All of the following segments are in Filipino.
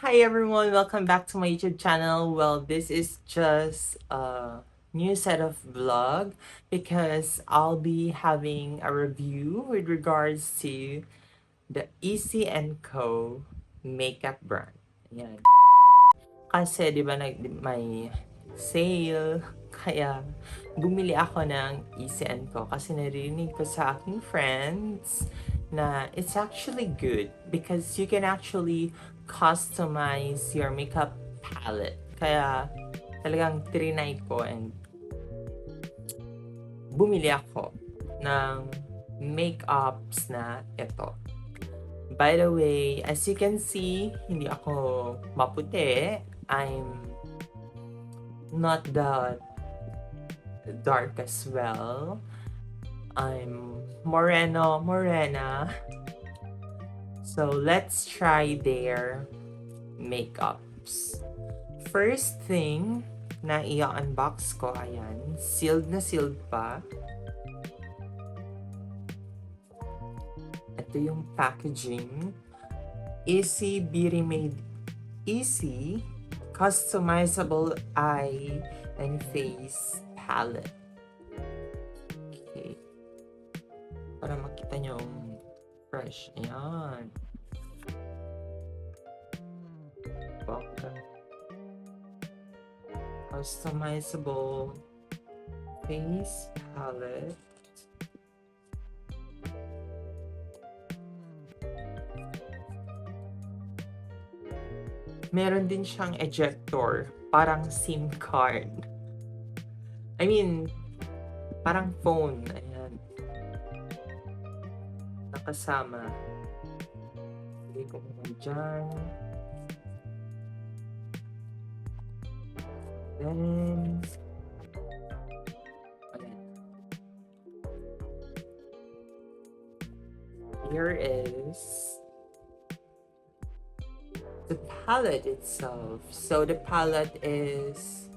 Hi everyone, welcome back to my YouTube channel. Well, this is just a new set of vlog because I'll be having a review with regards to the Easy and Co makeup brand. Ayan. Kasi 'di ba may sale kaya bumili ako ng Easy and Co kasi narinig ko sa aking friends na it's actually good because you can actually customize your makeup palette. Kaya talagang trinay ko and bumili ako ng makeups na ito. By the way, as you can see, hindi ako maputi. I'm not that dark as well. I'm morena. So let's try their makeups. First thing na i-unbox ko, ayan, sealed na sealed pa. Ito yung packaging. Easy Beauty Made Easy Customizable Eye and Face Palette. Okay. Para makita nyo yung fresh. Ayan. Bongga. Customizable face palette. Meron din siyang ejector, parang SIM card. I mean, parang phone. Ayan. Nakasama. Hindi ko muna dyan. Then, ayan. Here is the palette itself. So the palette is,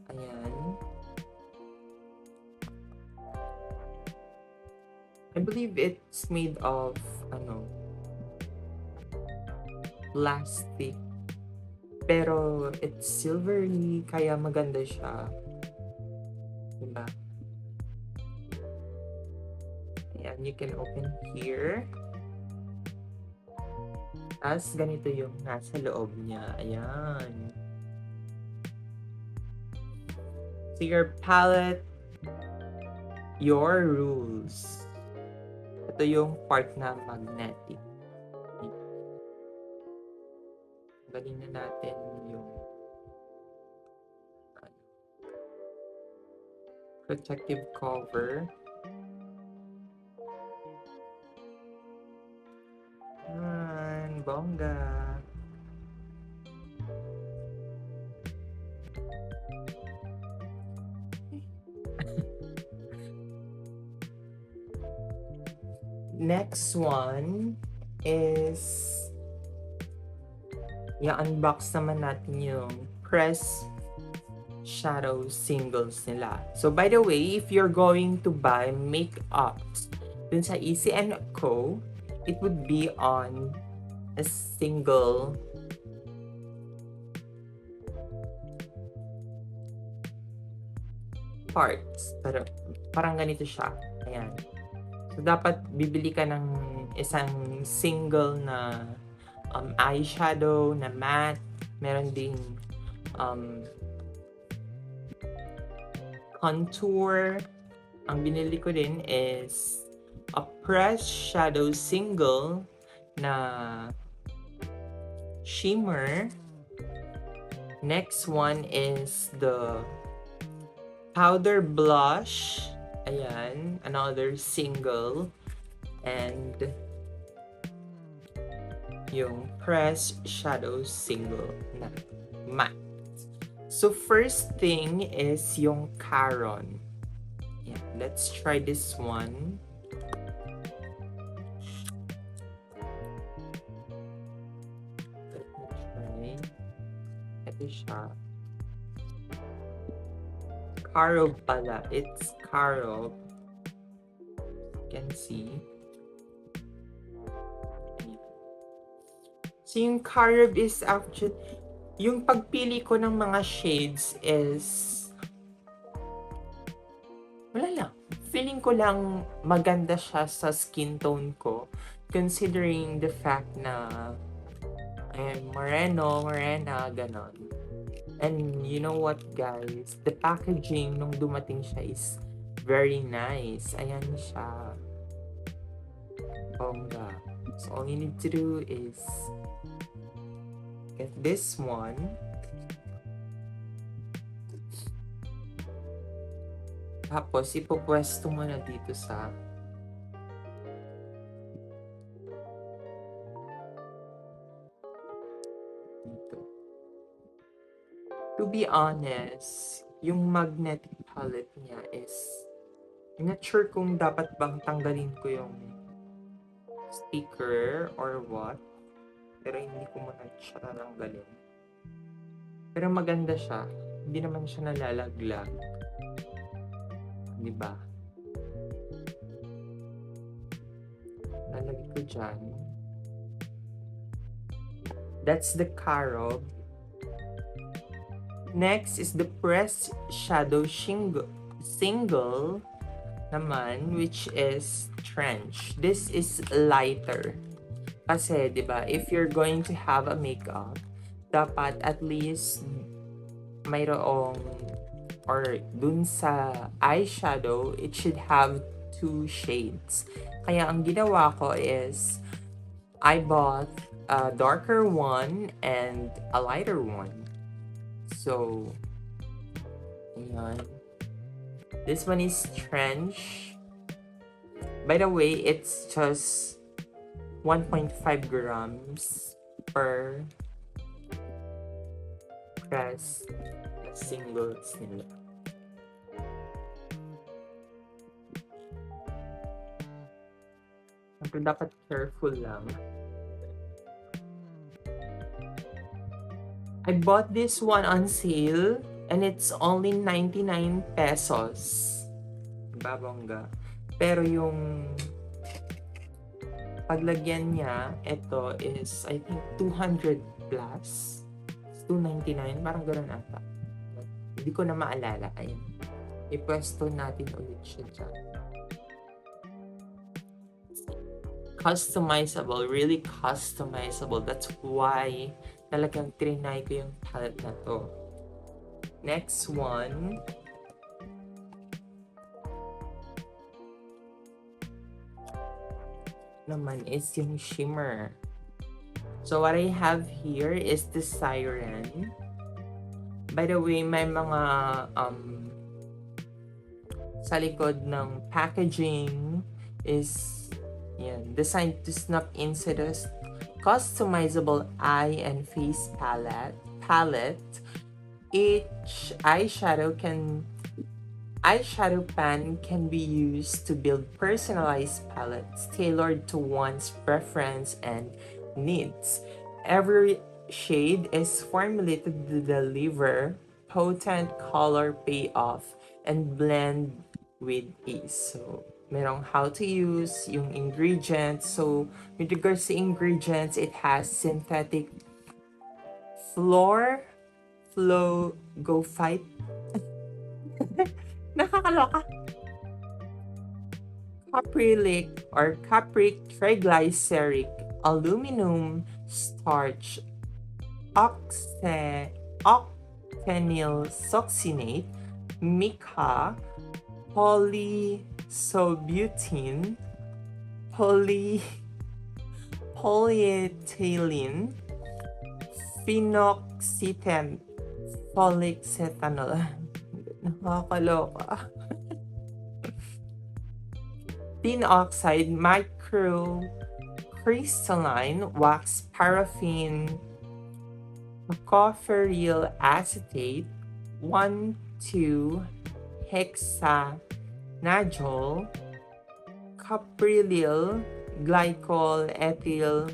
ayan. I believe it's made of, plastic. Pero it's silvery, kaya maganda siya. Diba? Ayan, you can open here. Tapos ganito yung nasa loob niya. Ayan. So your palette, your rules. Ito yung part na magnetic. Galing na natin yung protective cover. Ayan, bongga. Next one is i-unbox naman natin yung press shadow singles nila. So by the way, if you're going to buy makeups dun sa Easy & Co, it would be on a single parts. Pero parang ganito siya. Ayan. So dapat bibili ka ng isang single na eyeshadow na matte. Meron ding contour. Ang binili ko din is a press shadow single na shimmer. Next one is the powder blush. Ayan, another single. And yung press shadow single na matte. So first thing is yung Caron. Yeah, let's try this one. Let me try. Ito siya. Carob pala. It's Carob. You can see. So, yung Carob is actually, yung pagpili ko ng mga shades is, wala lang. Feeling ko lang maganda siya sa skin tone ko. Considering the fact na I'm morena, ganon. And you know what, guys? The packaging nung dumating siya is very nice. Ayan siya. Bongga. So, all you need to do is get this one. Tapos, ipopwesto mo na dito sa dito. To be honest, yung magnetic palette niya is not sure kung dapat bang tanggalin ko yung sticker or what. Pero hindi ko muna siya tatanggalin. Pero maganda siya. Hindi naman siya nalalaglag. Diba? Lalagay ko dyan. That's the Carob. Next is the Pressed Shadow Single naman, which is Trench. This is lighter. Kasi, di ba, if you're going to have a makeup, dapat at least mayroong, or dun sa eyeshadow, it should have 2 shades. Kaya ang ginawa ko is, I bought a darker one and a lighter one. So, ayan. This one is Trench. By the way, it's just 1.5 grams per press singles nila. Siyempre, dapat careful lang. I bought this one on sale and it's only 99 pesos. Babongga. Pero yung paglagyan niya, ito is, I think, 200 plus. 299, parang gano'n ata. Hindi ko na maalala. Ayan. Ipwesto natin ulit siya dyan. Customizable, really customizable. That's why talagang trinay ko yung palette na to. Next one. Naman is yung shimmer. So what I have here is the Siren. By the way, may mga sa likod ng packaging is yan, designed to snap into the customizable eye and face palette. Each eyeshadow pan can be used to build personalized palettes tailored to one's preference and needs. Every shade is formulated to deliver potent color payoff and blend with ease. So, merong how to use, yung ingredients. So, with regards to ingredients, it has synthetic Flow Go Fight. Nakakaloka. Caprylic or capric triglyceric aluminum starch octenyl succinate mica polysobutene polyethylene phenoxyethanol folic ethanol. Nakakaloka. Tin oxide, microcrystalline wax paraffin, tocopheryl acetate, 1,2-hexanadiol, caprylyl glycol, ethyl,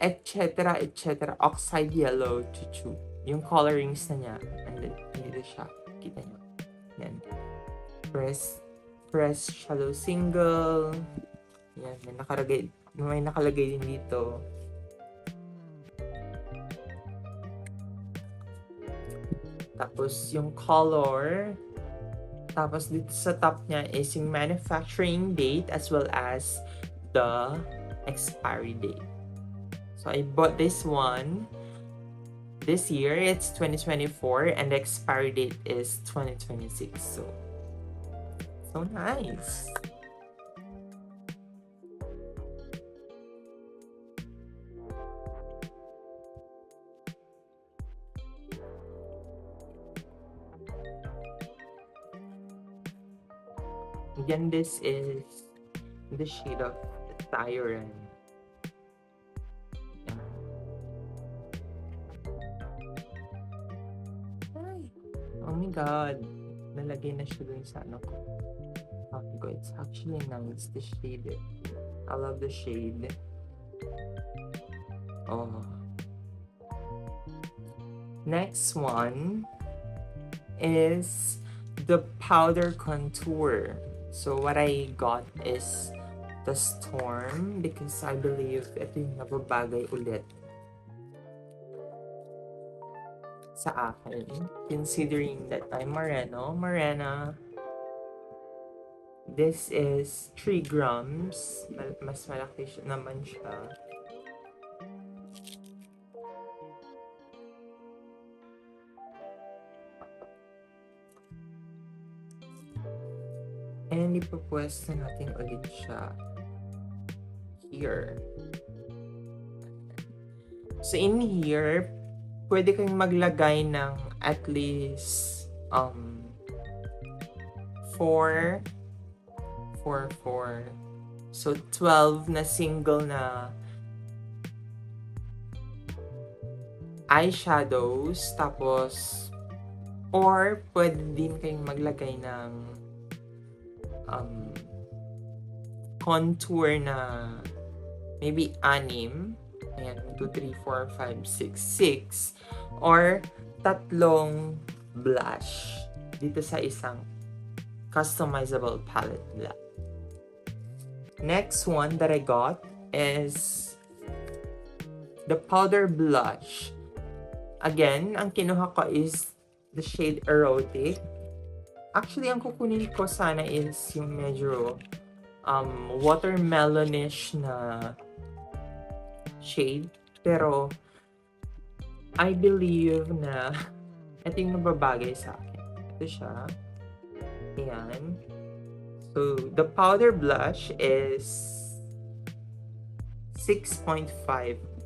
etc. oxide yellow, chuchu. Yung colorings na niya. And then, dito siya. Kita nyo. Yan. Press shallow single. Yan. May nakalagay din dito. Tapos yung color. Tapos dito sa top niya is yung manufacturing date as well as the expiry date. So I bought this one this year. It's 2024 and the expiry date is 2026. So nice. Again, this is the shade of Siren. Ay, oh my god. Nalagay na siya dun sa ano ko. Sabi ko, it's actually nice, the shade. I love the shade. Oh. Next one is the powder contour. So what I got is the Storm because I believe ito yung nababagay ulit sa akin. Considering that I'm Morena, this is 3 grams. Mas malaki naman siya. And ipapwesto natin ulit siya here. So in here, pwede kang maglagay ng at least 4. So 12 na single na eyeshadows, tapos or pwede din kayong maglagay ng contour na maybe 6. Ayan, 2, 3, 4, 5, 6. Or 3 blush dito sa isang customizable palette nila. Next one that I got is the powder blush. Again, ang kinuha ko is the shade Erotic. Actually, ang kukunin ko sana is yung medyo watermelonish na shade. Pero, I believe na ito yung nababagay sa akin. Ito siya. Ayan. So, the powder blush is 6.5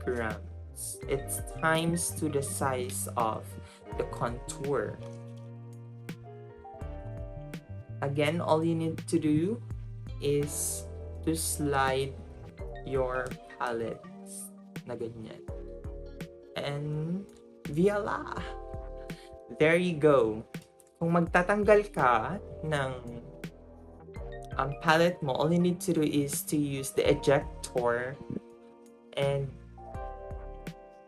grams. It's times to the size of the contour. Again, all you need to do is to slide your palette na ganyan. And voila! There you go. Kung magtatanggal ka ng palette mo, all you need to do is to use the ejector and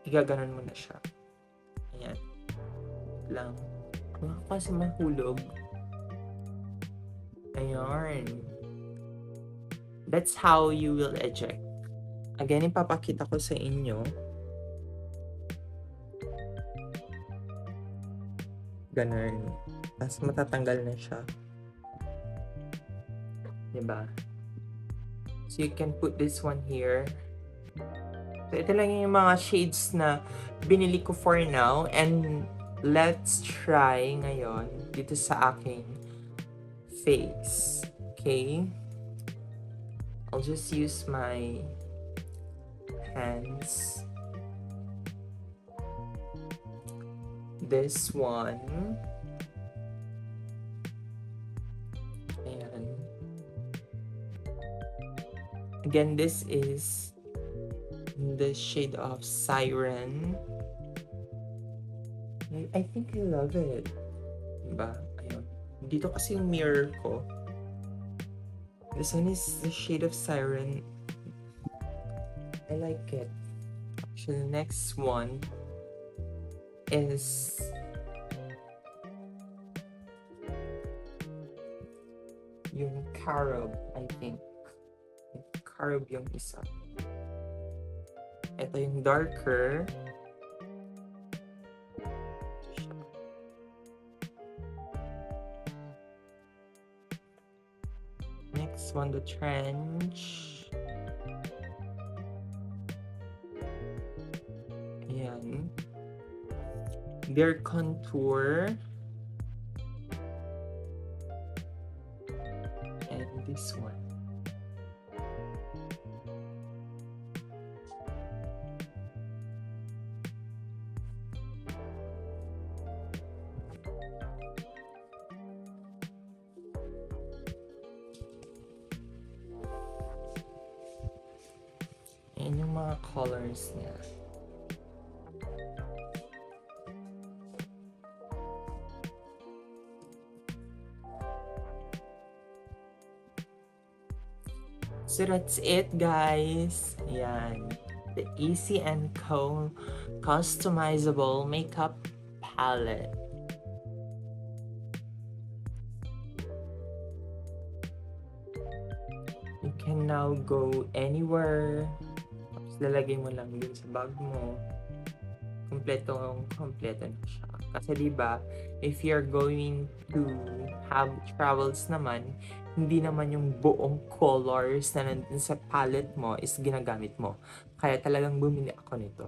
igaganon mo na siya. Ayan. Lang. Kasi mahulog. Ayan. That's how you will eject. Again, ipapakita ko sa inyo. Ganun. Tapos matatanggal na siya. Diba? So you can put this one here. So ito lang yung mga shades na binili ko for now. And let's try ngayon dito sa aking face. Okay? I'll just use my hands. This one. Ayan. Again, this is the shade of Siren. I think I love it. Diba? Ayun. Dito kasi yung mirror ko. This one is the shade of Siren. I like it. So the next one is yung Carob, I think. Carob yung isa. Ito yung darker. This one, the trench. Ayan. Their contour. And this one. Ayan yung mga colors niya. So that's it, guys. Yan. The Easy & Co. Customizable Makeup Palette. You can now go anywhere. Tapos lalagay mo lang yun sa bag mo. Kompleto na siya. Kasi diba, if you're going to have travels naman, hindi naman yung buong colors na nandun sa palette mo is ginagamit mo. Kaya talagang bumili ako nito.